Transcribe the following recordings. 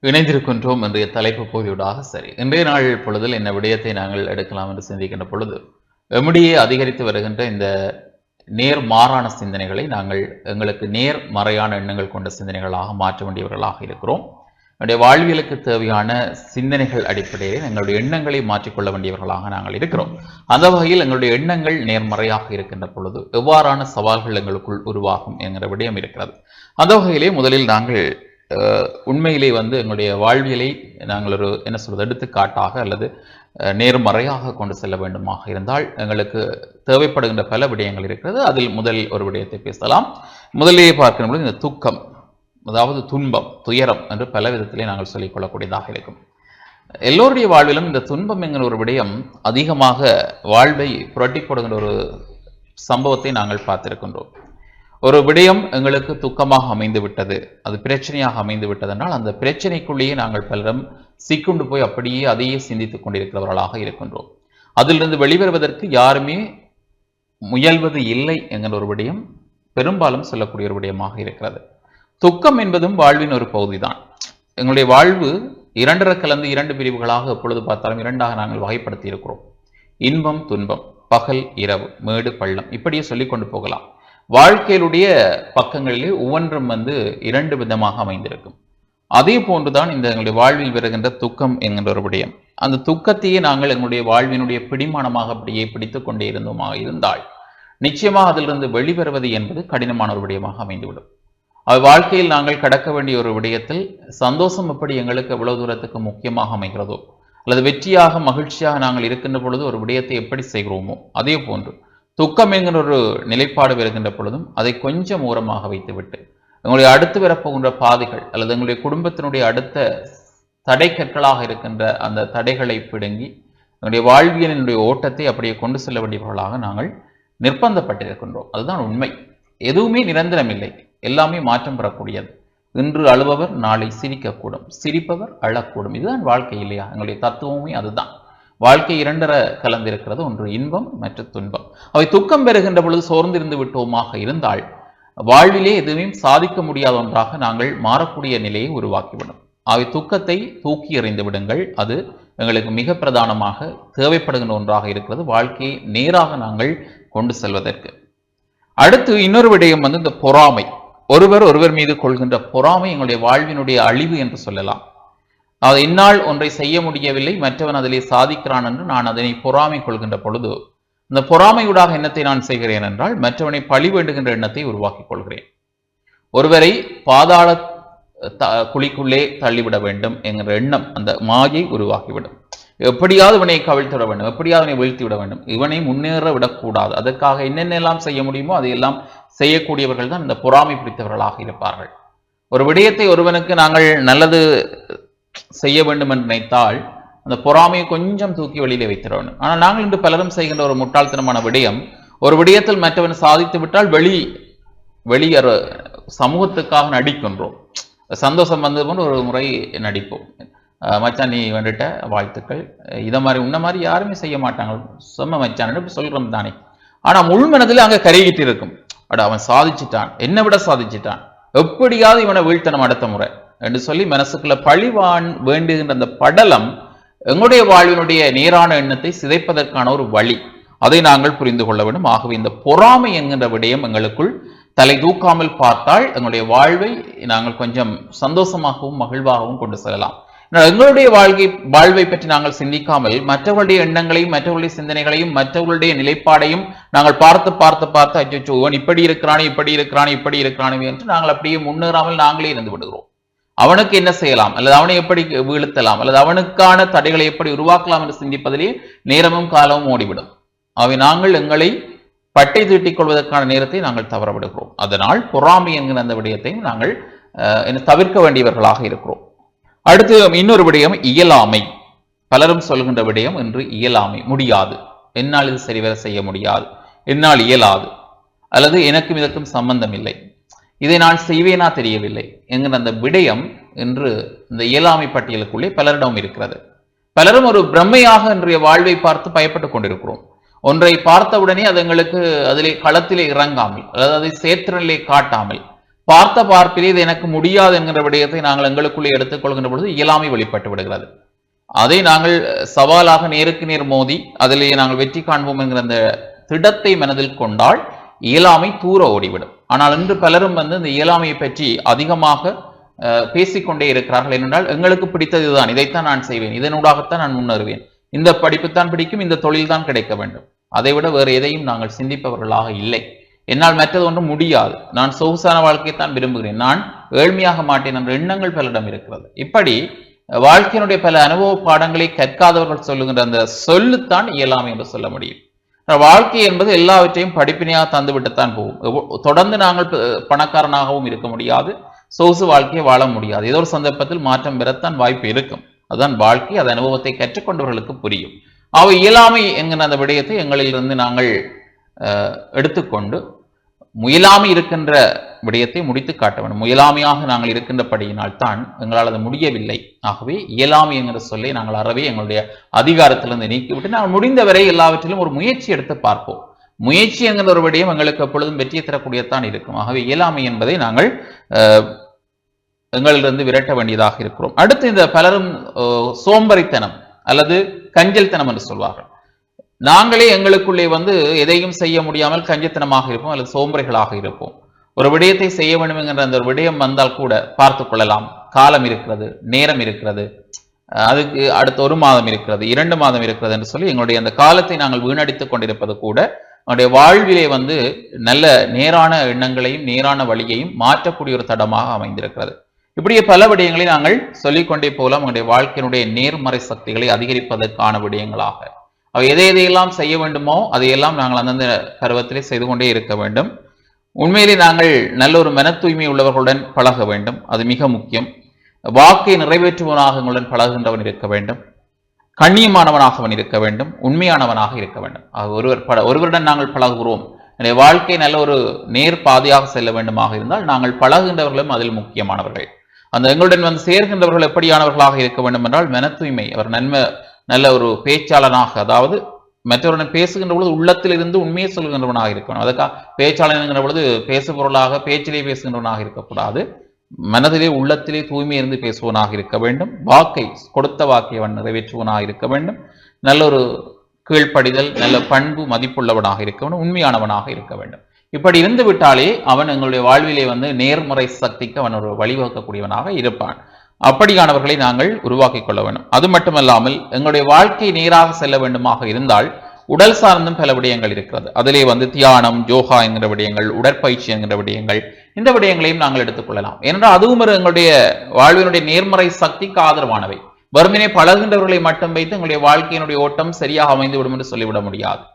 இணைந்திருக்கின்றோம் இன்றைய தலைப்பு பகுதியூடாக. சரி, இன்றைய நாள் பொழுதில் என்ன விடயத்தை நாங்கள் எடுக்கலாம் என்று சிந்திக்கின்ற பொழுது, எம்மிடையே அதிகரித்து வருகின்ற இந்த நேர்மாறான சிந்தனைகளை நாங்கள் எங்களுக்கு நேர்மறையான எண்ணங்கள் கொண்ட சிந்தனைகளாக மாற்ற வேண்டியவர்களாக இருக்கிறோம். என்னுடைய வாழ்வியலுக்கு தேவையான சிந்தனைகள் அடிப்படையில் எங்களுடைய எண்ணங்களை மாற்றிக்கொள்ள வேண்டியவர்களாக நாங்கள் இருக்கிறோம். அந்த வகையில் எங்களுடைய எண்ணங்கள் நேர்மறையாக இருக்கின்ற பொழுது எவ்வாறான சவால்கள் எங்களுக்குள் உருவாகும் என்கிற விடயம் இருக்கிறது. அந்த வகையிலே முதலில் நாங்கள் உண்மையிலே எங்களுடைய வாழ்வியலை நாங்கள் ஒரு எடுத்துக்காட்டாக அல்லது நேர்மறையாக கொண்டு செல்ல வேண்டுமாக இருந்தால் எங்களுக்கு தேவைப்படுகின்ற பல விடயங்கள் இருக்கிறது. அதில் முதல் ஒரு விடயத்தை பேசலாம். முதலிலே பார்க்கின்ற பொழுது இந்த துக்கம், அதாவது துன்பம், துயரம் என்று பல விதத்திலே நாங்கள் சொல்லிக்கொள்ளக்கூடியதாக இருக்கும். எல்லோருடைய வாழ்விலும் இந்த துன்பம் என்கிற ஒரு விடயம் அதிகமாக வாழ்வை புரட்டி போடுகின்ற ஒரு சம்பவத்தை நாங்கள் பார்த்திருக்கின்றோம். ஒரு விடயம் எங்களுக்கு துக்கமாக அமைந்து விட்டது, அது பிரச்சனையாக அமைந்து விட்டது என்றால் அந்த பிரச்சனைக்குள்ளேயே நாங்கள் பலரும் சிக்குண்டு போய் அப்படியே அதையே சிந்தித்துக் கொண்டிருக்கிறவர்களாக இருக்கின்றோம். அதிலிருந்து வெளிவருவதற்கு யாருமே முயல்வது இல்லை என்கிற ஒரு விடயம் பெரும்பாலும் சொல்லக்கூடிய ஒரு விடயமாக இருக்கிறது. துக்கம் என்பதும் வாழ்வின் ஒரு பகுதிதான். எங்களுடைய வாழ்வு இரண்டரை கலந்து இரண்டு பிரிவுகளாக எப்பொழுது பார்த்தாலும் இரண்டாக நாங்கள் வகைப்படுத்தி இருக்கிறோம். இன்பம் துன்பம், பகல் இரவு, மேடு பள்ளம், இப்படியே சொல்லிக் கொண்டு போகலாம். வாழ்க்கையிலுடைய பக்கங்களிலே ஒவ்வொன்றும் இரண்டு விதமாக அமைந்திருக்கும். அதே போன்றுதான் இந்த எங்களுடைய வாழ்வில் வருகின்ற துக்கம் என்கின்ற ஒரு விடயம். அந்த துக்கத்தையே நாங்கள் எங்களுடைய வாழ்வினுடைய பிடிமானமாக அப்படியே பிடித்துக் கொண்டே இருந்தோமாக இருந்தால் நிச்சயமாக அதிலிருந்து வெளிவருவது என்பது கடினமான ஒரு விடயமாக அமைந்துவிடும். வாழ்க்கையில் நாங்கள் கடக்க வேண்டிய ஒரு விடயத்தில் சந்தோஷம் எப்படி எங்களுக்கு எவ்வளவு தூரத்துக்கு முக்கியமாக அமைகிறதோ, அல்லது வெற்றியாக மகிழ்ச்சியாக நாங்கள் இருக்கின்ற பொழுது ஒரு விடயத்தை எப்படி செய்கிறோமோ, அதே போன்று துக்கம் என்கிற ஒரு நிலைப்பாடு வருகின்ற பொழுதும் அதை கொஞ்சம் ஓரமாக வைத்துவிட்டு எங்களுடைய அடுத்து வரப்போகின்ற பாதைகள் அல்லது எங்களுடைய குடும்பத்தினுடைய அடுத்த தடை கற்களாக இருக்கின்ற அந்த தடைகளை பிடுங்கி எங்களுடைய வாழ்வியலினுடைய ஓட்டத்தை அப்படியே கொண்டு செல்ல வேண்டியவர்களாக நாங்கள் நிர்பந்தப்பட்டிருக்கின்றோம். அதுதான் உண்மை. எதுவுமே நிரந்தரம் இல்லை, எல்லாமே மாற்றம் பெறக்கூடியது. இன்று அழுபவர் நாளை சிரிக்கக்கூடும், சிரிப்பவர் அழக்கூடும். இதுதான் வாழ்க்கை இல்லையா? எங்களுடைய தத்துவமே அதுதான். வாழ்க்கை இரண்டரை கலந்திருக்கிறது, ஒன்று இன்பம் மற்ற துன்பம். அவை துக்கம் பெறுகின்ற பொழுது சோர்ந்திருந்து விட்டோமாக இருந்தால் வாழ்விலே எதுவுமே சாதிக்க முடியாத ஒன்றாக நாங்கள் மாறக்கூடிய நிலையை உருவாக்கிவிடும். அவை துக்கத்தை தூக்கி எறிந்து விடுங்கள். அது எங்களுக்கு மிக பிரதானமாக தேவைப்படுகின்ற ஒன்றாக இருக்கிறது, வாழ்க்கையை நேராக நாங்கள் கொண்டு செல்வதற்கு. அடுத்து இன்னொரு விடயம் இந்த பொறாமை. ஒருவர் மீது கொள்கின்ற பொறாமை எங்களுடைய வாழ்வினுடைய அழிவு என்று சொல்லலாம். அது என்னால் ஒன்றை செய்ய முடியவில்லை, மற்றவன் அதிலே சாதிக்கிறான் என்று நான் அதனை பொறாமை கொள்கின்ற பொழுது இந்த பொறாமையூடாக எண்ணத்தை நான் செய்கிறேன் என்றால் மற்றவனை பழி வேண்டுகின்ற எண்ணத்தை உருவாக்கிக் கொள்கிறேன். ஒருவரை பாதாள குழிக்குள்ளே தள்ளிவிட வேண்டும் என்கிற எண்ணம், அந்த மாயை உருவாக்கிவிடும். எப்படியாவது இவனை கவிழ்த்துவிட வேண்டும், எப்படியாவது இவனை வீழ்த்தி விட வேண்டும், இவனை முன்னேற விடக்கூடாது, அதற்காக என்னென்னலாம் செய்ய முடியுமோ அதையெல்லாம் செய்யக்கூடியவர்கள் தான் இந்த பொறாமை பிடித்தவர்களாக இருப்பார்கள். ஒரு விடயத்தை ஒருவனுக்கு நாங்கள் நல்லது செய்ய வேண்டும் என்று நினைத்தால் அந்த பொறாமையை கொஞ்சம் தூக்கி வெளியிலே வைத்திட வேண்டும். ஆனால் நாங்கள் இன்று பலரும் செய்கின்ற ஒரு முட்டாள்தனமான விடயம், ஒரு விடயத்தில் மற்றவன் சாதித்து விட்டால் வெளியேற சமூகத்துக்காக நடிக்கின்றோம். சந்தோஷம் வந்தது போன்று ஒரு முறை நடிப்போம். மச்சான் நீ வந்துட்ட, வாழ்த்துக்கள், இதை மாதிரி உன்ன மாதிரி யாருமே செய்ய மாட்டாங்க, சொன்ன மச்சான் சொல்றோம் தானே. ஆனா முள்மனதில் அங்க கரையிட்டு இருக்கும், அவன் சாதிச்சுட்டான், என்னை விட சாதிச்சுட்டான், எப்படியாவது இவனை வீழ்த்தனம் அடுத்த முறை என்று சொல்லி மனசுக்குள்ள பழிவான் வேண்டுகின்ற அந்த படலம் எங்களுடைய வாழ்வினுடைய நேரான எண்ணத்தை சிதைப்பதற்கான ஒரு வழி. அதை நாங்கள் புரிந்து கொள்ள வேண்டும். ஆகவே இந்த பொறாமை என்கின்ற விடயம் எங்களுக்குள் தலை தூக்காமல் பார்த்தால் எங்களுடைய வாழ்வை நாங்கள் கொஞ்சம் சந்தோஷமாகவும் மகிழ்வாகவும் கொண்டு செல்லலாம். எங்களுடைய வாழ்வை பற்றி நாங்கள் சிந்திக்காமல் மற்றவர்களுடைய எண்ணங்களையும் மற்றவர்களுடைய சிந்தனைகளையும் மற்றவர்களுடைய நிலைப்பாடையும் நாங்கள் பார்த்து அச்சோ இவன் இப்படி இருக்கிறானே என்று நாங்கள் அப்படியே முன்னேறாமல் நாங்களே இருந்து விடுகிறோம். அவனுக்கு என்ன செய்யலாம், அல்லது அவனை எப்படி வீழ்த்தலாம், அல்லது அவனுக்கான தடைகளை எப்படி உருவாக்கலாம் என்று சிந்திப்பதிலே நேரமும் காலமும் ஓடிவிடும். அவை நாங்கள் எங்களை பட்டை தீட்டிக் கொள்வதற்கான நேரத்தை நாங்கள் தவற விடுகிறோம். அதனால் பொறாமை என்கிற அந்த விடயத்தையும் நாங்கள் தவிர்க்க வேண்டியவர்களாக இருக்கிறோம். அடுத்து இன்னொரு விடயம் இயலாமை. பலரும் சொல்கின்ற விடயம் என்று இயலாமை, முடியாது, என்னால் இது சரிவர செய்ய முடியாது, என்னால் இயலாது, அல்லது எனக்கும் இதற்கும் சம்பந்தம் இல்லை, இதை நான் செய்வேனா தெரியவில்லை என்கிற அந்த விடயம் என்று இந்த இயலாமை பட்டியலுக்குள்ளே பலரிடம் இருக்கிறது. பலரும் ஒரு பிரம்மையாக இன்றைய வாழ்வை பார்த்து பயப்பட்டுக் கொண்டிருக்கிறோம். ஒன்றை பார்த்தவுடனே அது எங்களுக்கு அதிலே களத்திலே இறங்காமல் அல்லது அதை சேத்திரனிலே காட்டாமல் பார்த்த பார்ப்பிலே இது எனக்கு முடியாது என்கிற விடயத்தை நாங்கள் எங்களுக்குள்ளே எடுத்துக்கொள்கின்ற பொழுது இயலாமை வெளிப்பட்டு விடுகிறது. அதை நாங்கள் சவாலாக நேருக்கு நேர் மோதி அதிலேயே நாங்கள் வெற்றி காண்போம் என்கிற அந்த திடத்தை மனதில் கொண்டால் இயலாமை தூர ஓடிவிடும். ஆனால் இன்று பலரும் இந்த இயலாமையை பற்றி அதிகமாக பேசிக்கொண்டே இருக்கிறார்கள். ஏனென்றால் எங்களுக்கு பிடித்தது இதுதான், இதைத்தான் நான் செய்வேன், இதனூடாகத்தான் நான் முன்னேறுவேன், இந்த படிப்புத்தான் பிடிக்கும், இந்த தொழில் தான் கிடைக்க வேண்டும், அதைவிட வேறு எதையும் நாங்கள் சிந்திப்பவர்களாக இல்லை. என்னால் மற்றது ஒன்றும் முடியாது, நான் சொகுசான வாழ்க்கையைத்தான் விரும்புகிறேன், நான் ஏழ்மையாக மாட்டேன் என்ற எண்ணங்கள் பலரிடம் இருக்கிறது. இப்படி வாழ்க்கையினுடைய பல அனுபவ பாடங்களை கற்காதவர்கள் சொல்லுகின்ற அந்த சொல்லுத்தான் இயலாமை என்று சொல்ல முடியும். வாழ்க்கை என்பது எல்லாவற்றையும் படிப்பினையாக தந்துவிட்டுத்தான் போகும். தொடர்ந்து நாங்கள் பணக்காரனாகவும் இருக்க முடியாது, சொகுசு வாழ்க்கையை வாழ முடியாது. ஏதோ ஒரு சந்தர்ப்பத்தில் மாற்றம் பெறத்தான் வாய்ப்பு இருக்கும். அதுதான் வாழ்க்கை. அது அனுபவத்தை கற்றுக்கொண்டவர்களுக்கு புரியும். அவை இயலாமை என்கிற அந்த விடயத்தை எங்களிலிருந்து நாங்கள் எடுத்துக்கொண்டு முயலாமை இருக்கின்ற விடயத்தை முடித்து காட்ட வேண்டும். முயலாமையாக நாங்கள் இருக்கின்றபடியினால் தான் எங்களால் அது முடியவில்லை. ஆகவே இயலாமை என்கிற சொல்லை நாங்கள் அறவே எங்களுடைய அதிகாரத்திலிருந்து நீக்கிவிட்டு நாங்கள் முடிந்தவரை எல்லாவற்றிலும் ஒரு முயற்சி எடுத்து பார்ப்போம். முயற்சி என்கிற ஒரு விடயம் எங்களுக்கு எப்பொழுதும் வெற்றியை தரக்கூடியதான் இருக்கும். ஆகவே இயலாமை என்பதை நாங்கள் எங்களிலிருந்து விரட்ட வேண்டியதாக இருக்கிறோம். அடுத்து இந்த பலரும் சோம்பரித்தனம் அல்லது கஞ்சல்தனம் என்று சொல்வார்கள். நாங்களே எங்களுக்குள்ளே எதையும் செய்ய முடியாமல் கஞ்சத்தனமாக இருப்போம் அல்லது சோம்பரிகளாக இருப்போம். ஒரு விடயத்தை செய்ய வேண்டும் என்கிற அந்த விடயம் வந்தால் கூட பார்த்து கொள்ளலாம், காலம் இருக்கிறது, நேரம் இருக்கிறது, அதுக்கு அடுத்த 1 மாதம் இருக்கிறது, 2 மாதம் இருக்கிறது என்று சொல்லி எங்களுடைய அந்த காலத்தை நாங்கள் வீணடித்துக் கொண்டிருப்பது கூட நம்முடைய வாழ்விலே நல்ல நேரான எண்ணங்களையும் நேரான வழியையும் மாற்றக்கூடிய ஒரு தடமாக அமைந்திருக்கிறது. இப்படியே பல விடயங்களை நாங்கள் சொல்லிக்கொண்டே போகலாம். நம்முடைய வாழ்க்கையினுடைய நேர்மறை சக்திகளை அதிகரிப்பதற்கான விடயங்களாக அவை எதையெல்லாம் செய்ய வேண்டுமோ அதையெல்லாம் நாங்கள் அந்தந்த பருவத்திலே செய்து கொண்டே இருக்க வேண்டும். உண்மையிலே நாங்கள் நல்ல ஒரு மன தூய்மை உள்ளவர்களுடன் பழக வேண்டும், அது மிக முக்கியம். வாக்கை நிறைவேற்றுவனாக எங்களுடன் பழகுகின்றவன் இருக்க வேண்டும், கண்ணியமானவனாக அவன் இருக்க வேண்டும், உண்மையானவனாக இருக்க வேண்டும். ஒருவருடன் நாங்கள் பழகுகிறோம், வாழ்க்கை நல்ல ஒரு நேர் பாதையாக செல்ல வேண்டுமாக இருந்தால் நாங்கள் பழகுகின்றவர்களும் அதில் முக்கியமானவர்கள். அந்த எங்களுடன் சேர்கின்றவர்கள் எப்படியானவர்களாக இருக்க வேண்டும் என்றால் மன தூய்மை, அவர் நல்ல ஒரு பேச்சாளனாக, அதாவது மற்றவருடன் பேசுகின்ற பொழுது உள்ளத்தில் இருந்து உண்மையை சொல்கின்றவனாக இருக்கணும். அதுக்காக பேச்சாளன் என்கிற பொழுது பேசுபொருளாக பேச்சிலே பேசுகின்றவனாக இருக்கக்கூடாது. மனதிலே உள்ளத்திலே தூய்மை இருந்து பேசுவனாக இருக்க வேண்டும். வாக்கை கொடுத்த வாக்கை அவன் நிறைவேற்றுவனாக இருக்க வேண்டும். நல்ல ஒரு கீழ்ப்படிதல், நல்ல பண்பு மதிப்புள்ளவனாக இருக்க வேண்டும், உண்மையானவனாக இருக்க வேண்டும். இப்படி இருந்து விட்டாலே அவன் எங்களுடைய வாழ்விலே நேர்மறை சக்திக்கு அவன் ஒரு வழிவகுக்கக்கூடியவனாக இருப்பான். அப்படியானவர்களை நாங்கள் உருவாக்கி கொள்ள வேண்டும். அது மட்டுமல்லாமல் எங்களுடைய வாழ்க்கை நேராக செல்ல வேண்டுமாக இருந்தால் உடல் சார்ந்தும் பல விடயங்கள் இருக்கிறது. அதிலே தியானம், யோகா என்கிற விடயங்கள், உடற்பயிற்சி என்கிற விடயங்கள், இந்த விடயங்களையும் நாங்கள் எடுத்துக்கொள்ளலாம். ஏனென்றால் அதுவும் எங்களுடைய வாழ்வினுடைய நேர்மறை சக்திக்கு ஆதரவானவை. வறுமையை பழகின்றவர்களை மட்டும் வைத்து எங்களுடைய வாழ்க்கையினுடைய ஓட்டம் சரியாக அமைந்துவிடும் என்று சொல்லிவிட முடியாது.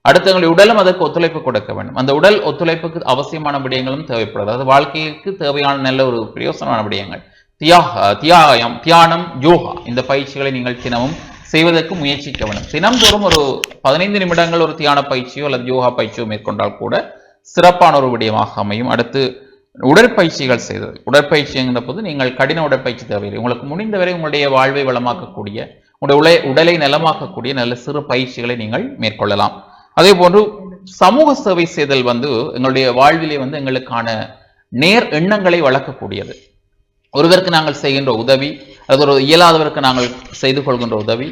அடுத்து எங்களுடைய உடலும் அதற்கு ஒத்துழைப்பு கொடுக்க வேண்டும். அந்த உடல் ஒத்துழைப்புக்கு அவசியமான விடயங்களும் தேவைப்படுது. அது வாழ்க்கைக்கு தேவையான நல்ல ஒரு பிரயோசனமான விடயங்கள். தியானம், யோகா, இந்த பயிற்சிகளை நீங்கள் தினமும் செய்வதற்கு முயற்சிக்க வேண்டும். தினம்தோறும் ஒரு 15 நிமிடங்கள் ஒரு தியான பயிற்சியோ அல்லது யோகா பயிற்சியோ மேற்கொண்டால் கூட சிறப்பான ஒரு விடயமாக அமையும். அடுத்து உடற்பயிற்சிகள் செய்தது. உடற்பயிற்சி என்கிற போது நீங்கள் கடின உடற்பயிற்சி தேவையில்லை. உங்களுக்கு முடிந்தவரை உங்களுடைய வாழ்வை வளமாக்கக்கூடிய, உங்களுடைய உடலை நலமாக்கக்கூடிய நல்ல சிறு பயிற்சிகளை நீங்கள் மேற்கொள்ளலாம். அதே போன்று சமூக சேவை செய்தல் எங்களுடைய வாழ்விலே எங்களுக்கான நேர் எண்ணங்களை வளர்க்கக்கூடியது. ஒருவருக்கு நாங்கள் செய்கின்ற உதவி, அல்லது ஒரு இயலாதவருக்கு நாங்கள் செய்து கொள்கின்ற உதவி,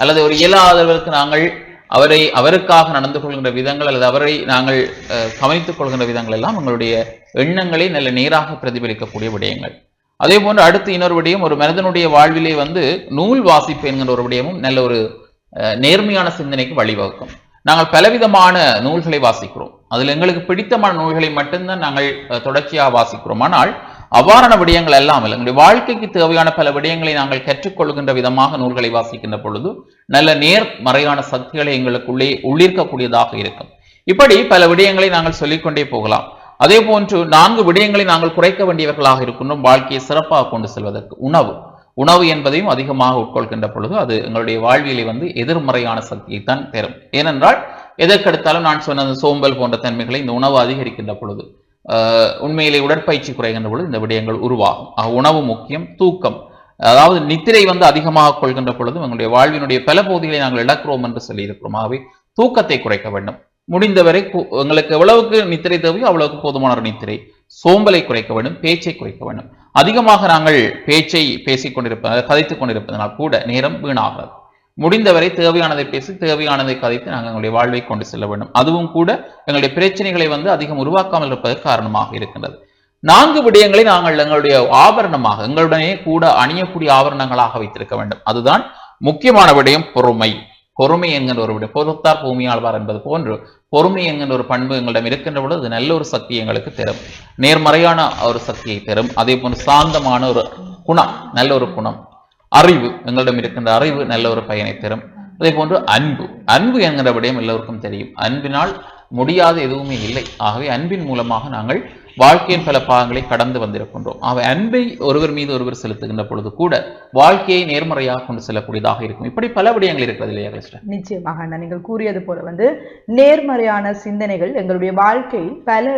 அல்லது ஒரு இயலாதவருக்கு நாங்கள் அவருக்காக நடந்து கொள்கின்ற விதங்கள், அல்லது அவரை நாங்கள் கவனித்துக் கொள்கின்ற விதங்கள் எல்லாம் எங்களுடைய எண்ணங்களை நல்ல நேராக பிரதிபலிக்கக்கூடிய விடயங்கள். அதே போன்று அடுத்து இன்னொரு விடயம், ஒரு மனிதனுடைய வாழ்விலே நூல் வாசிப்பு என்கின்ற ஒரு விடயமும் நல்ல ஒரு நேர்மையான சிந்தனைக்கு வழிவகுக்கும். நாங்கள் பலவிதமான நூல்களை வாசிக்கிறோம். அதில் எங்களுக்கு பிடித்தமான நூல்களை மட்டும்தான் நாங்கள் தொடர்ச்சியாக வாசிக்கிறோம். ஆனால் அவ்வாறான விடயங்கள் அல்லாமல் எங்களுடைய வாழ்க்கைக்கு தேவையான பல விடயங்களை நாங்கள் கற்றுக்கொள்கின்ற விதமாக நூல்களை வாசிக்கின்ற பொழுது நல்ல நேர்மறையான சக்திகளை எங்களுக்குள்ளே உள்ளிருக்கக்கூடியதாக இருக்கும். இப்படி பல விடயங்களை நாங்கள் சொல்லிக்கொண்டே போகலாம். அதே போன்று 4 விடயங்களை நாங்கள் குறைக்க வேண்டியவர்களாக இருக்கின்றோம் வாழ்க்கையை சிறப்பாக கொண்டு செல்வதற்கு. உணவு என்பதையும் அதிகமாக உட்கொள்கின்ற பொழுது அது எங்களுடைய வாழ்வியலை எதிர்மறையான சக்தியை தான் தரும். ஏனென்றால் எதற்கெடுத்தாலும் நான் சொன்ன சோம்பல் போன்ற தன்மைகளை இந்த உணவு அதிகரிக்கின்ற பொழுது, உண்மையிலே உடற்பயிற்சி குறைகின்ற பொழுது இந்த விடயங்கள் உருவாகும். உணவு முக்கியம். தூக்கம், அதாவது நித்திரை அதிகமாக கொள்கின்ற பொழுது எங்களுடைய வாழ்வினுடைய பல பகுதிகளை நாங்கள் இழக்கிறோம் என்று சொல்லியிருக்கிறோம். ஆகவே தூக்கத்தை குறைக்க வேண்டும். முடிந்தவரை எங்களுக்கு எவ்வளவுக்கு நித்திரை தேவையோ அவ்வளவுக்கு போதுமான ஒரு நித்திரை. சோம்பலை குறைக்க வேண்டும், பேச்சை குறைக்க வேண்டும். அதிகமாக நாங்கள் பேச்சை கதைத்துக் கொண்டிருப்பதனால் கூட நேரம் வீணாகிறது. முடிந்தவரை தேவையானதை பேசி தேவையானதை கதைத்து நாங்கள் எங்களுடைய வாழ்வை கொண்டு செல்ல வேண்டும். அதுவும் கூட எங்களுடைய பிரச்சனைகளை அதிகம் உருவாக்காமல் இருப்பதற்கு காரணமாக இருக்கின்றது. 4 விடயங்களை நாங்கள் எங்களுடைய ஆபரணமாக, எங்களுடனே கூட அணியக்கூடிய ஆபரணங்களாக வைத்திருக்க வேண்டும். அதுதான் முக்கியமான விடயம், பொறுமை. பொறுமை என்கின்ற ஒரு விடயம், பொறுத்தார் பூமியாழ்வார் என்பது போன்று பொறுமை என்கின்ற ஒரு பண்பு எங்களிடம் இருக்கின்ற பொழுது அது நல்ல ஒரு சக்தி எங்களுக்கு தரும், நேர்மறையான ஒரு சக்தியை தரும். அதே போன்று சாந்தமான ஒரு குணம், நல்ல ஒரு குணம். அறிவு, எங்களிடம் இருக்கின்ற அறிவு நல்ல ஒரு பயனை தரும். அதே போன்று அன்பு என்கிற விடயம் எல்லோருக்கும் தெரியும். அன்பினால் முடியாத எதுவுமே இல்லை. ஆகவே அன்பின் மூலமாக நாங்கள் வாழ்க்கையின் பல பாகங்களை கடந்து வந்திருக்கின்றோம். அன்பை ஒருவர் மீது ஒருவர் செலுத்துகின்ற பொழுது கூட வாழ்க்கையை நேர்மறையாக கொண்டு செல்லக்கூடியதாக இருக்கும். இப்படி பல விடயங்கள் இருக்கிறது இல்லையா கிருஷ்ணன்? நிச்சயமாக நீங்கள் கூறியது போல நேர்மறையான சிந்தனைகள் எங்களுடைய வாழ்க்கையில்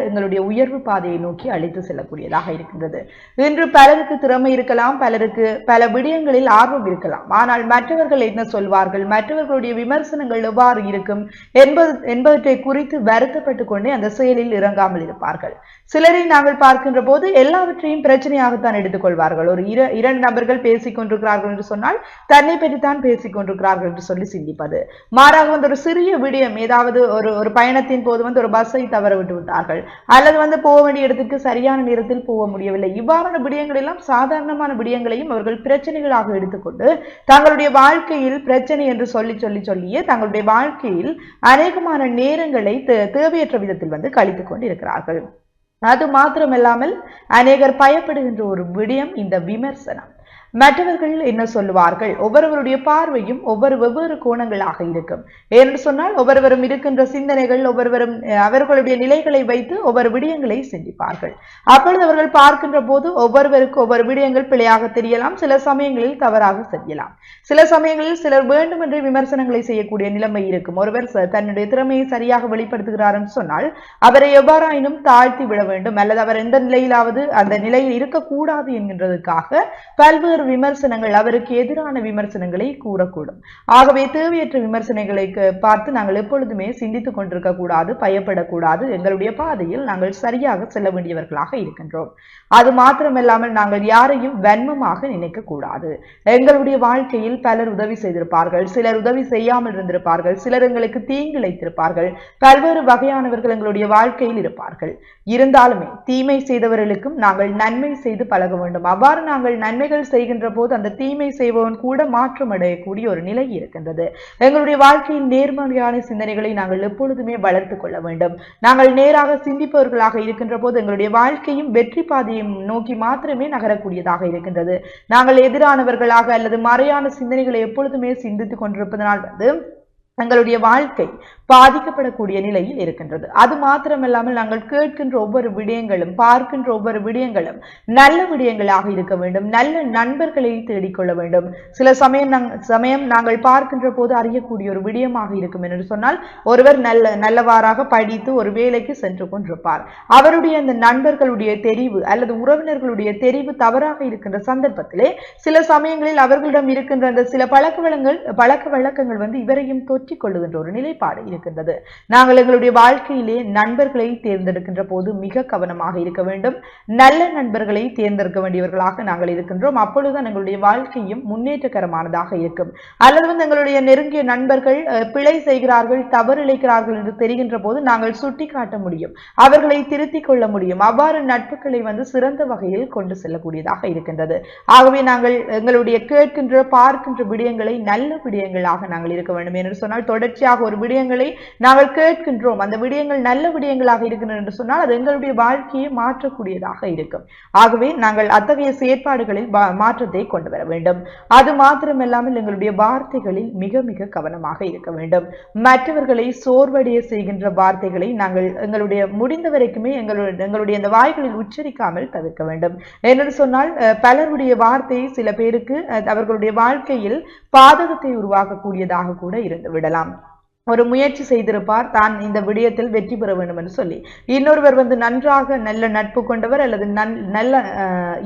எங்களுடைய உயர்வு பாதையை நோக்கி அழைத்து செல்லக்கூடியதாக இருக்கின்றது. இன்று பலருக்கு திறமை இருக்கலாம், பலருக்கு பல விடயங்களில் ஆர்வம் இருக்கலாம். ஆனால் மற்றவர்கள் என்ன சொல்வார்கள், மற்றவர்களுடைய விமர்சனங்கள் எவ்வாறு இருக்கும் என்பவற்றை குறித்து வருத்தப்பட்டுக் கொண்டே அந்த செயலில் இறங்காமல் இருப்பார்கள். சிலரை நாங்கள் பார்க்கின்ற போது எல்லாவற்றையும் பிரச்சனையாகத்தான் எடுத்துக்கொள்வார்கள். ஒரு 2 நபர்கள் பேசிக் கொண்டிருக்கிறார்கள் என்று சொன்னால் தன்னை பற்றித்தான் பேசிக் கொண்டிருக்கிறார்கள் என்று சொல்லி சிந்திப்பது. மாறாக ஒரு சிறிய விடயம், ஏதாவது ஒரு பயணத்தின் போது ஒரு பஸ்ஸை தவற விட்டு விட்டார்கள், அல்லது போக வேண்டிய இடத்துக்கு சரியான நேரத்தில் போக முடியவில்லை. இவ்வாறான விடயங்கள் எல்லாம் சாதாரணமான விடயங்களையும் அவர்கள் பிரச்சனைகளாக எடுத்துக்கொண்டு தங்களுடைய வாழ்க்கையில் பிரச்சனை என்று சொல்லியே தங்களுடைய வாழ்க்கையில் அநேகமான நேரங்களை தேவையற்ற விதத்தில் கழித்துக் கொண்டு இருக்கிறார்கள். அது மாத்திரமல்லாமல் அநேகர் பயப்படுகின்ற ஒரு விடயம் இந்த விமர்சனம். மற்றவர்கள் என்ன சொல்லுவார்கள், ஒவ்வொருவருடைய பார்வையும் வெவ்வேறு கோணங்களாக இருக்கும். என்று சொன்னால் ஒவ்வொருவரும் இருக்கின்ற சிந்தனைகள், ஒவ்வொருவரும் அவர்களுடைய நிலைகளை வைத்து ஒவ்வொரு விடயங்களை சிந்திப்பார்கள். அப்பொழுது அவர்கள் பார்க்கின்ற போது ஒவ்வொருவருக்கு ஒவ்வொரு விடயங்கள் பிழையாக தெரியலாம், சில சமயங்களில் தவறாக செய்யலாம். சில சமயங்களில் சிலர் வேண்டுமென்றே விமர்சனங்களை செய்யக்கூடிய நிலைமை இருக்கும். ஒருவர் தன்னுடைய திறமையை சரியாக வெளிப்படுத்துகிறார் என்று சொன்னால் அவரை எவ்வாறாயினும் தாழ்த்தி விட வேண்டும், அல்லது அவர் எந்த நிலையிலாவது அந்த நிலையில் இருக்கக்கூடாது என்கின்றதுக்காக பல்வேறு விமர்சனங்கள், அவருக்கு எதிரான விமர்சனங்களை கூறக்கூடும். ஆகவே தேவையற்ற விமர்சனங்களை பார்த்து நாங்கள் எப்பொழுதுமே சிந்தித்துக் கொண்டிருக்க கூடாது, பயப்படக்கூடாது. எங்களுடைய பாதையில் நாங்கள் சரியாக செல்ல வேண்டியவர்களாக இருக்கின்றோம். அது மாத்திரமல்லாமல் நாங்கள் யாரையும் வன்மமாக நினைக்க கூடாது. எங்களுடைய வாழ்க்கையில் பலர் உதவி செய்திருப்பார்கள், சிலர் உதவி செய்யாமல் இருந்திருப்பார்கள், சிலர் எங்களுக்கு தீங்கிழைத்திருப்பார்கள், பல்வேறு வகையானவர்கள் எங்களுடைய வாழ்க்கையில் இருப்பார்கள். இருந்தாலுமே தீமை செய்தவர்களுக்கும் நாங்கள் நன்மை செய்து பழக வேண்டும். அவ்வாறு நாங்கள் நன்மைகள் செய்கின்ற போது அந்த தீமை செய்பவன் கூட மாற்றம் அடையக்கூடிய ஒரு நிலை இருக்கின்றது. எங்களுடைய வாழ்க்கையில் நேர்மறையான சிந்தனைகளை நாங்கள் எப்பொழுதுமே வளர்த்துக் கொள்ள வேண்டும். நாங்கள் நேராக சிந்திப்பவர்களாக இருக்கின்ற போது எங்களுடைய வாழ்க்கையும் வெற்றி பாதையை நோக்கி மாத்திரமே நகரக்கூடியதாக இருக்கின்றது. நாங்கள் எதிரானவர்களாக அல்லது மறையான சிந்தனைகளை எப்பொழுதுமே சிந்தித்துக் கொண்டிருப்பதனால் எங்களுடைய வாழ்க்கை பாதிக்கப்படக்கூடிய நிலையில் இருக்கின்றது. அது மாத்திரமல்லாமல் நாங்கள் கேட்கின்ற ஒவ்வொரு விடயங்களும், பார்க்கின்ற ஒவ்வொரு விடயங்களும் நல்ல விடயங்களாக இருக்க வேண்டும். நல்ல நண்பர்களை தேடிக்கொள்ள வேண்டும். சில சமயம் நாங்கள் பார்க்கின்ற போது அறியக்கூடிய ஒரு விடயமாக இருக்கும் என்று சொன்னால், ஒருவர் நல்லவாறாக படித்து ஒரு வேலைக்கு சென்று கொண்டிருப்பார். அவருடைய அந்த நண்பர்களுடைய தெரிவு அல்லது உறவினர்களுடைய தெரிவு தவறாக இருக்கின்ற சந்தர்ப்பத்திலே சில சமயங்களில் அவர்களிடம் இருக்கின்ற அந்த சில பழக்க வழக்கங்கள் இவரையும் தொற்றிக் கொள்ளுகின்ற ஒரு நிலைப்பாடு இருக்கின்றது. நாங்கள் எங்களுடைய வாழ்க்கையிலே நண்பர்களை தேர்ந்தெடுக்கின்ற போது மிக கவனமாக இருக்க வேண்டும். நல்ல நண்பர்களை தேர்ந்தெடுக்க வேண்டியவர்களாக நாங்கள் இருக்கின்றோம். அப்பொழுதுதான் எங்களுடைய வாழ்க்கையும் முன்னேற்றகரமானதாக இருக்கும். அல்லது எங்களுடைய நெருங்கிய நண்பர்கள் பிழை செய்கிறார்கள், தவறு இழைக்கிறார்கள் என்று தெரிகின்ற போது நாங்கள் சுட்டி காட்ட முடியும், அவர்களை திருத்திக் கொள்ள முடியும். அவ்வாறு நட்புகளை சிறந்த வகையில் கொண்டு செல்லக்கூடியதாக இருக்கின்றது. ஆகவே நாங்கள் எங்களுடைய கேட்கின்ற பார்க்கின்ற விடயங்களை நல்ல விடயங்களாக நாங்கள் இருக்க வேண்டும் என்று சொன்னால், தொடர்ச்சியாக ஒரு விடயங்களை நாங்கள் கேட்கின்றோம், அந்த விடயங்கள் நல்ல விடயங்களாக இருக்கின்றன என்று சொன்னால் அது எங்களுடைய வாழ்க்கையை மாற்றக்கூடியதாக இருக்கும். ஆகவே நாங்கள் அத்தகைய செயற்பாடுகளில் மாற்றத்தை கொண்டு வர வேண்டும். அது மாத்திரமல்லாமல் எங்களுடைய வார்த்தைகளில் மிக மிக கவனமாக இருக்க வேண்டும். மற்றவர்களை சோர்வடைய செய்கின்ற வார்த்தைகளை நாங்கள் எங்களுடைய முடிந்த வரைக்குமே எங்களுடைய அந்த வாய்களில் உச்சரிக்காமல் தவிர்க்க வேண்டும். என்று சொன்னால் பலருடைய வார்த்தை சில பேருக்கு அவர்களுடைய வாழ்க்கையில் பாதகத்தை உருவாக்கக்கூடியதாக கூட இருந்து விடலாம். ஒரு முயற்சி செய்திருப்பார் தான் இந்த விடயத்தில் வெற்றி பெற வேண்டும் என்று சொல்லி. இன்னொருவர் வந்து நன்றாக நல்ல நட்பு கொண்டவர் அல்லது நல்ல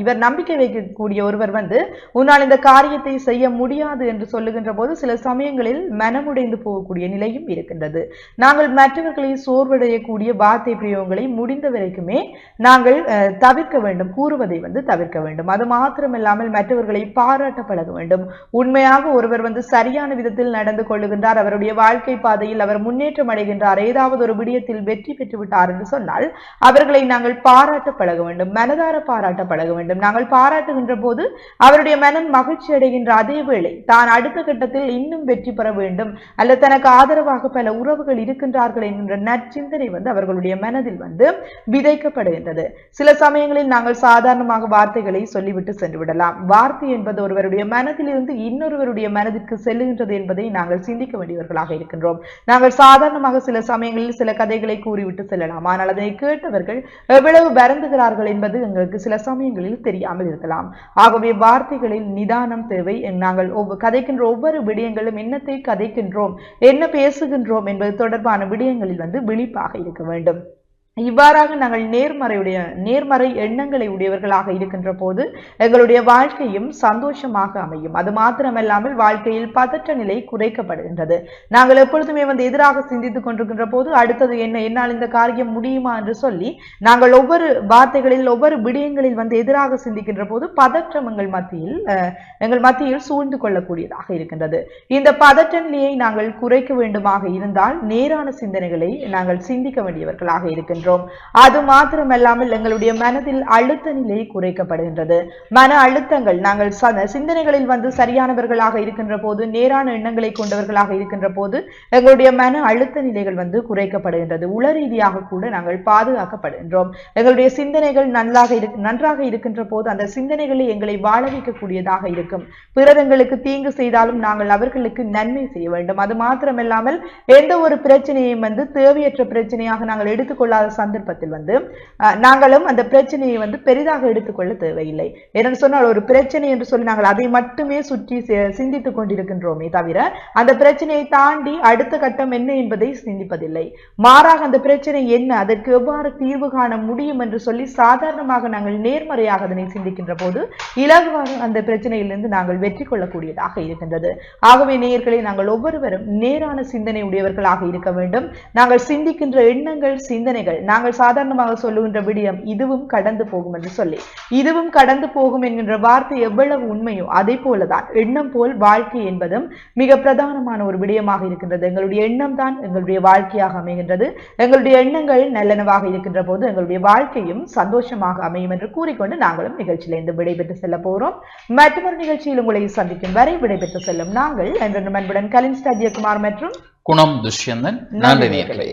இவர் நம்பிக்கை வைக்கக்கூடிய ஒருவர் வந்து உன்னால் இந்த காரியத்தை செய்ய முடியாது என்று சொல்லுகின்ற போது சில சமயங்களில் மனமுடைந்து போகக்கூடிய நிலையும் இருக்கின்றது. நாங்கள் மற்றவர்களை சோர்வடையக்கூடிய வார்த்தை பிரயோகங்களை முடிந்த வரைக்குமே நாங்கள் தவிர்க்க வேண்டும், கூறுவதை வந்து தவிர்க்க வேண்டும். அது மாத்திரமில்லாமல் மற்றவர்களை பாராட்ட பழக வேண்டும். உண்மையாக ஒருவர் வந்து சரியான விதத்தில் நடந்து கொள்ளுகின்றார், அவருடைய வாழ்க்கை பாதையில் அவர் முன்னேற்றம் அடைகின்றார், ஏதாவது ஒரு விடயத்தில் வெற்றி பெற்று விட்டார் என்று சொன்னால் அவர்களை நாங்கள் பாராட்ட பழக வேண்டும், மனதார பாராட்ட பழக வேண்டும். நாங்கள் பாராட்டுகின்ற போது அவருடைய மனம் மகிழ்ச்சி அடைகின்ற அதே வேளை தான் அடுத்த கட்டத்தில் இன்னும் வெற்றி பெற வேண்டும் அல்லது தனக்கு ஆதரவாக பல உறவுகள் இருக்கின்றார்கள் என்கின்ற நற்சிந்தனை வந்து அவர்களுடைய மனதில் வந்து விதைக்கப்படுகின்றது. சில சமயங்களில் நாங்கள் சாதாரணமாக வார்த்தைகளை சொல்லிவிட்டு சென்று விடலாம். வார்த்தை என்பது ஒருவருடைய மனதிலிருந்து இன்னொருவருடைய மனதிற்கு செல்லுகின்றது என்பதை நாங்கள் சிந்திக்க வேண்டியவர்களாக இருக்கின்றோம். நாங்கள் சாதாரணமாக சில சமயங்களில் சில கதைகளை கூறிவிட்டு செல்லலாம், ஆனால் அதை கேட்டவர்கள் எவ்வளவு வருந்துகிறார்கள் என்பது எங்களுக்கு சில சமயங்களில் தெரியாமல் இருக்கலாம். ஆகவே வார்த்தைகளில் நிதானம் தேவை. நாங்கள் கதைக்கின்ற ஒவ்வொரு விடயங்களும் என்னத்தை கதைக்கின்றோம், என்ன பேசுகின்றோம் என்பது தொடர்பான விடயங்களில் வந்து விழிப்பாக இருக்க வேண்டும். இவ்வாறாக நாங்கள் நேர்மறை எண்ணங்களை உடையவர்களாக இருக்கின்ற போது எங்களுடைய வாழ்க்கையும் சந்தோஷமாக அமையும். அது மாத்திரமல்லாமல் வாழ்க்கையில் பதற்ற நிலை குறைக்கப்படுகின்றது. நாங்கள் எப்பொழுதுமே வந்து எதிராக சிந்தித்துக் கொண்டிருக்கின்ற போது அடுத்தது என்ன, என்னால் இந்த காரியம் முடியுமா என்று சொல்லி நாங்கள் ஒவ்வொரு வார்த்தைகளில் ஒவ்வொரு விடயங்களில் வந்து எதிராக சிந்திக்கின்ற போது பதற்றம் எங்கள் மத்தியில் சூழ்ந்து கொள்ளக்கூடியதாக இருக்கின்றது. இந்த பதற்ற நிலையை நாங்கள் குறைக்க வேண்டுமாக இருந்தால் நேரான சிந்தனைகளை நாங்கள் சிந்திக்க வேண்டியவர்களாக இருக்கின்றோம். அது மாத்திரமல்லாமல் எங்களுடைய மனதில் அழுத்த நிலை குறைக்கப்படுகின்றது. மன அழுத்தங்கள் நாங்கள் சிந்தனைகளில் வந்து சரியானவர்களாக இருக்கின்ற போது, நேரான எண்ணங்களை கொண்டவர்களாக இருக்கின்ற போது எங்களுடைய மன அழுத்த நிலைகள் வந்து குறைக்கப்படுகின்றது. உள ரீதியாக கூட நாங்கள் பாதுகாக்கப்படுகின்றோம். எங்களுடைய சிந்தனைகள் நன்றாக இருக்கின்ற போது அந்த சிந்தனைகளை எங்களை வாழ வைக்கக்கூடியதாக இருக்கும். பிறர் எங்களுக்கு தீங்கு செய்தாலும் நாங்கள் அவர்களுக்கு நன்மை செய்ய வேண்டும். அது மாத்திரமல்லாமல் எந்த ஒரு பிரச்சனையும் வந்து தேவையற்ற பிரச்சனையாக நாங்கள் எடுத்துக்கொள்ளாத சந்தர்ப்பத்தில் வந்து நாங்களும் அந்த பிரச்சனையை வந்து பெரிதாக எடுத்துக்கொள்ள தேவையில்லை. என்று சொன்னால் ஒரு பிரச்சனை என்று சொல்லி நாங்கள் அதை மட்டுமே சுற்றி சிந்தித்துக் கொண்டிருக்கின்றோமே தவிர அந்த பிரச்சனையை தாண்டி அடுத்த கட்டம் என்ன என்பதை சிந்திப்பதில்லை. மாறாக அந்த பிரச்சனை என்ன, அதற்கு எவ்வாறு தீர்வு காண முடியும் என்று சொல்லி சாதாரணமாக நாங்கள் நேர்மறையாக அதனை சிந்திக்கின்ற போது இலகுவாக அந்த பிரச்சனையிலிருந்து நாங்கள் வெற்றி கொள்ளக்கூடியதாக இருக்கின்றது. ஆகவே நேயர்களை நாங்கள் ஒவ்வொருவரும் நேரான சிந்தனை உடையவர்களாக இருக்க வேண்டும். நாங்கள் சிந்திக்கின்ற எண்ணங்கள், சிந்தனைகள், நாங்கள் சாதாரணமாக சொல்லுகின்ற விடயம் இதுவும் கடந்து போகும் என்று சொல்லி, இதுவும் கடந்து போகும் என்கின்ற வார்த்தை எவ்வளவு உண்மையோ அதே போலதான் எண்ணம் போல் வாழ்க்கை என்பதும் மிக பிரதானமான ஒரு விடயமாக இருக்கின்றது. எங்களுடைய எண்ணம் தான் எங்களுடைய வாழ்க்கையாக அமைகின்றது. எங்களுடைய எண்ணங்கள் நல்லனவாக இருக்கின்ற போது எங்களுடைய வாழ்க்கையும் சந்தோஷமாக அமையும் என்று கூறிக்கொண்டு நாங்களும் நிகழ்ச்சியிலிருந்து விடைபெற்று செல்ல போகிறோம். மற்றொரு நிகழ்ச்சியில் உங்களை சந்திக்கும் வரை விடைபெற்று செல்லும் நாங்கள் என்ற அன்புடன் கலின் ஸ்டாஜியகுமார் மற்றும் குணம் துஷ்யந்தன். நன்றி நேயர்களே.